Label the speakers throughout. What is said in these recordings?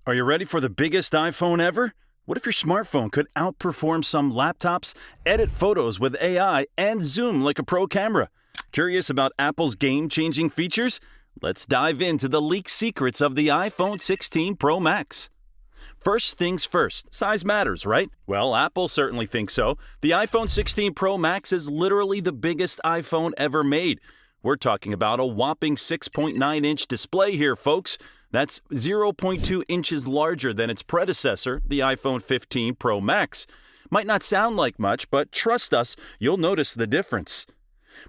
Speaker 1: Are you ready for the biggest iPhone ever? What if your smartphone could outperform some laptops, edit photos with AI, and zoom like a pro camera? Curious about Apple's game-changing features? Let's dive into the leaked secrets of the iPhone 16 Pro Max. First things first, size matters, right? Well, Apple certainly thinks so. The iPhone 16 Pro Max is literally the biggest iPhone ever made. We're talking about a whopping 6.9-inch display here, folks. That's 0.2 inches larger than its predecessor, the iPhone 15 Pro Max. Might not sound like much, but trust us, you'll notice the difference.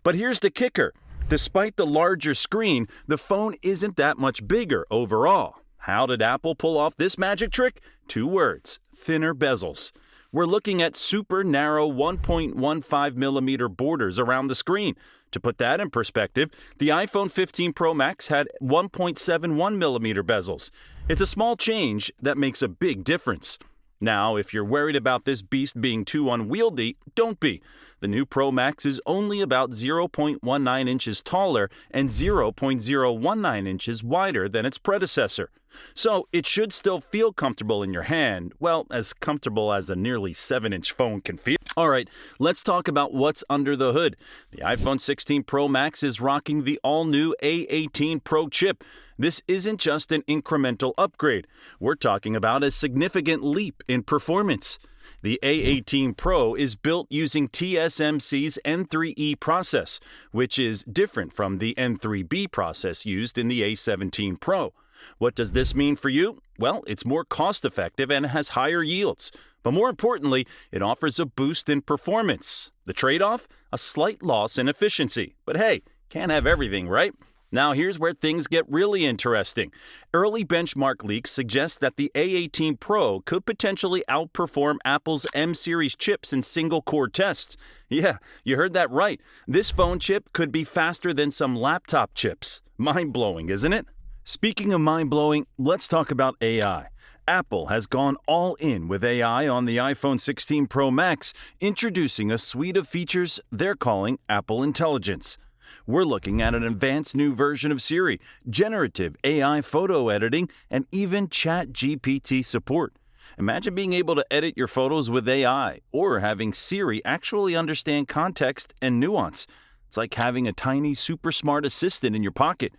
Speaker 1: But here's the kicker. Despite the larger screen, the phone isn't that much bigger overall. How did Apple pull off this magic trick? 2 words: thinner bezels. We're looking at super narrow 1.15 millimeter borders around the screen. To put that in perspective, the iPhone 15 Pro Max had 1.71 millimeter bezels. It's a small change that makes a big difference. Now, if you're worried about this beast being too unwieldy, don't be. The new Pro Max is only about 0.19 inches taller and 0.019 inches wider than its predecessor. So it should still feel comfortable in your hand, well, as comfortable as a nearly 7-inch phone can feel. Alright, let's talk about what's under the hood. The iPhone 16 Pro Max is rocking the all-new A18 Pro chip. This isn't just an incremental upgrade. We're talking about a significant leap in performance. The A18 Pro is built using TSMC's N3E process, which is different from the N3B process used in the A17 Pro. What does this mean for you? Well, it's more cost-effective and has higher yields. But more importantly, it offers a boost in performance. The trade-off? A slight loss in efficiency. But hey, can't have everything, right? Now here's where things get really interesting. Early benchmark leaks suggest that the A18 Pro could potentially outperform Apple's M-series chips in single-core tests. Yeah, you heard that right. This phone chip could be faster than some laptop chips. Mind-blowing, isn't it? Speaking of mind-blowing, let's talk about AI. Apple has gone all in with AI on the iPhone 16 Pro Max, introducing a suite of features they're calling Apple Intelligence. We're looking at an advanced new version of Siri, generative AI photo editing, and even ChatGPT support. Imagine being able to edit your photos with AI, or having Siri actually understand context and nuance. It's like having a tiny, super smart assistant in your pocket.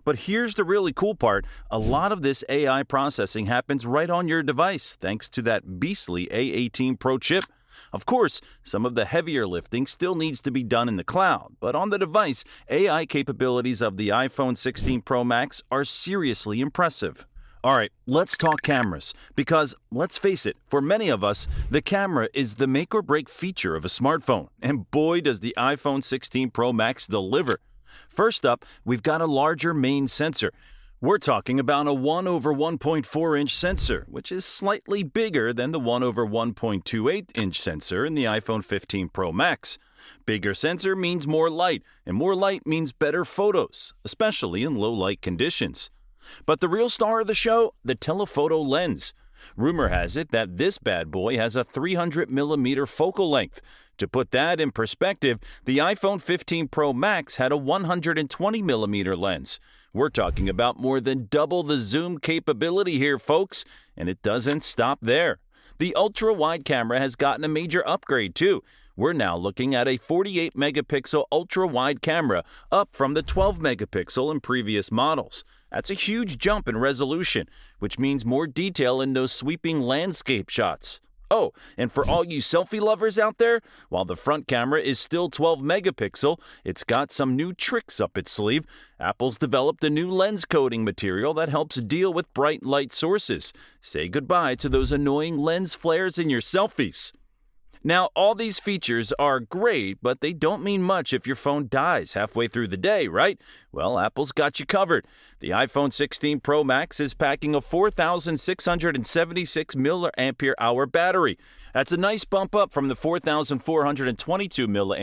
Speaker 1: But here's the really cool part. A lot of this AI processing happens right on your device, thanks to that beastly A18 Pro chip. Of course, some of the heavier lifting still needs to be done in the cloud, but on the device, AI capabilities of the iPhone 16 Pro Max are seriously impressive. Alright, let's talk cameras, because let's face it, for many of us, the camera is the make or break feature of a smartphone, and boy does the iPhone 16 Pro Max deliver. First up, we've got a larger main sensor. We're talking about a 1/1.4-inch sensor, which is slightly bigger than the 1/1.28-inch sensor in the iPhone 15 Pro Max. Bigger sensor means more light, and more light means better photos, especially in low-light conditions. But the real star of the show, the telephoto lens. Rumor has it that this bad boy has a 300mm focal length. To put that in perspective, the iPhone 15 Pro Max had a 120mm lens. We're talking about more than double the zoom capability here, folks, and it doesn't stop there. The ultra-wide camera has gotten a major upgrade, too. We're now looking at a 48-megapixel ultra-wide camera, up from the 12-megapixel in previous models. That's a huge jump in resolution, which means more detail in those sweeping landscape shots. Oh, and for all you selfie lovers out there, while the front camera is still 12 megapixel, it's got some new tricks up its sleeve. Apple's developed a new lens coating material that helps deal with bright light sources. Say goodbye to those annoying lens flares in your selfies. Now, all these features are great, but they don't mean much if your phone dies halfway through the day, right? Well, Apple's got you covered. The iPhone 16 Pro Max is packing a 4,676 mAh battery. That's a nice bump up from the 4,422 mAh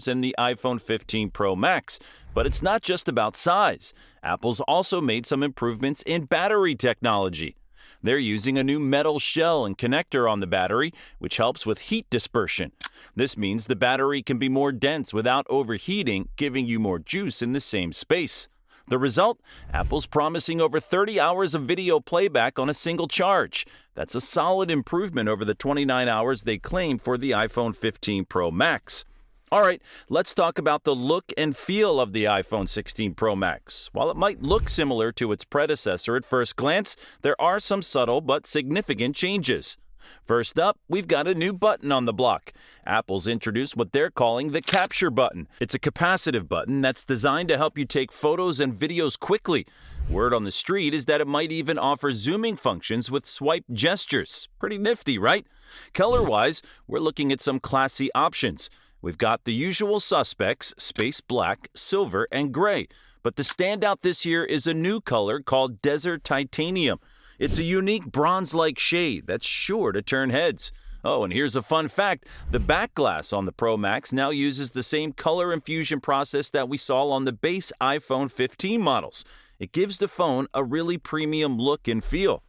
Speaker 1: in the iPhone 15 Pro Max. But it's not just about size. Apple's also made some improvements in battery technology. They're using a new metal shell and connector on the battery, which helps with heat dispersion. This means the battery can be more dense without overheating, giving you more juice in the same space. The result? Apple's promising over 30 hours of video playback on a single charge. That's a solid improvement over the 29 hours they claim for the iPhone 15 Pro Max. All right, let's talk about the look and feel of the iPhone 16 Pro Max. While it might look similar to its predecessor at first glance, there are some subtle but significant changes. First up, we've got a new button on the block. Apple's introduced what they're calling the capture button. It's a capacitive button that's designed to help you take photos and videos quickly. Word on the street is that it might even offer zooming functions with swipe gestures. Pretty nifty, right? Color-wise, we're looking at some classy options. We've got the usual suspects, space black, silver, and gray. But the standout this year is a new color called Desert Titanium. It's a unique bronze-like shade that's sure to turn heads. Oh, and here's a fun fact. The back glass on the Pro Max now uses the same color infusion process that we saw on the base iPhone 15 models. It gives the phone a really premium look and feel.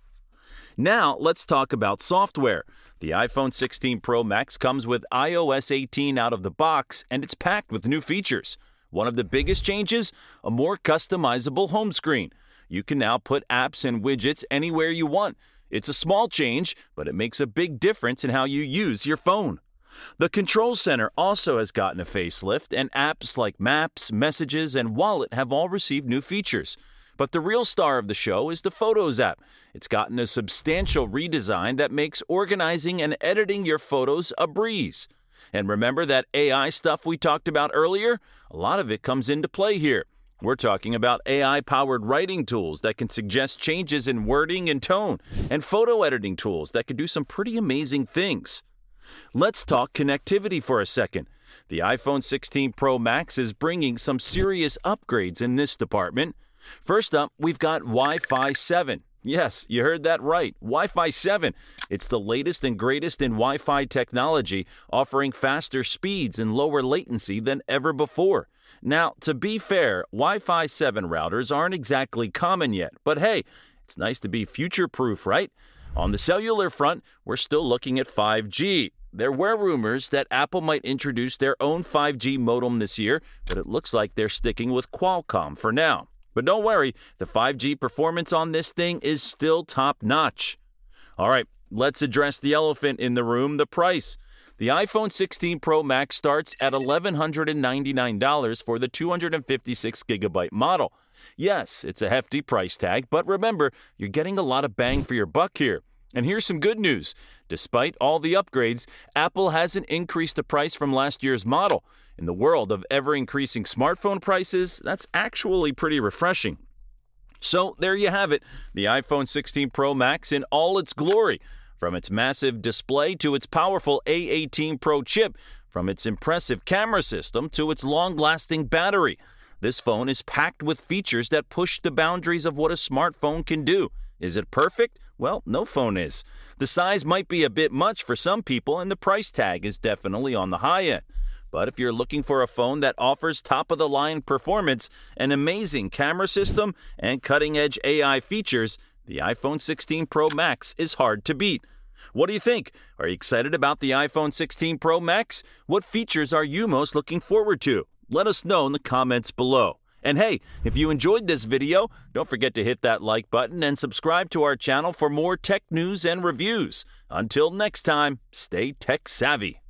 Speaker 1: Now, let's talk about software. The iPhone 16 Pro Max comes with iOS 18 out of the box, and it's packed with new features. One of the biggest changes? A more customizable home screen. You can now put apps and widgets anywhere you want. It's a small change, but it makes a big difference in how you use your phone. The Control Center also has gotten a facelift, and apps like Maps, Messages, and Wallet have all received new features. But the real star of the show is the Photos app. It's gotten a substantial redesign that makes organizing and editing your photos a breeze. And remember that AI stuff we talked about earlier? A lot of it comes into play here. We're talking about AI-powered writing tools that can suggest changes in wording and tone, and photo editing tools that can do some pretty amazing things. Let's talk connectivity for a second. The iPhone 16 Pro Max is bringing some serious upgrades in this department. First up, we've got Wi-Fi 7. Yes, you heard that right, Wi-Fi 7. It's the latest and greatest in Wi-Fi technology, offering faster speeds and lower latency than ever before. Now, to be fair, Wi-Fi 7 routers aren't exactly common yet, but hey, it's nice to be future-proof, right? On the cellular front, we're still looking at 5G. There were rumors that Apple might introduce their own 5G modem this year, but it looks like they're sticking with Qualcomm for now. But don't worry, the 5G performance on this thing is still top-notch. All right, let's address the elephant in the room, the price. The iPhone 16 Pro Max starts at $1,199 for the 256GB model. Yes, it's a hefty price tag, but remember, you're getting a lot of bang for your buck here. And here's some good news. Despite all the upgrades, Apple hasn't increased the price from last year's model. In the world of ever-increasing smartphone prices, that's actually pretty refreshing. So there you have it, the iPhone 16 Pro Max in all its glory. From its massive display to its powerful A18 Pro chip, from its impressive camera system to its long-lasting battery. This phone is packed with features that push the boundaries of what a smartphone can do. Is it perfect? Well, no phone is. The size might be a bit much for some people, and the price tag is definitely on the high end. But if you're looking for a phone that offers top-of-the-line performance, an amazing camera system, and cutting-edge AI features, the iPhone 16 Pro Max is hard to beat. What do you think? Are you excited about the iPhone 16 Pro Max? What features are you most looking forward to? Let us know in the comments below. And hey, if you enjoyed this video, don't forget to hit that like button and subscribe to our channel for more tech news and reviews. Until next time, stay tech savvy.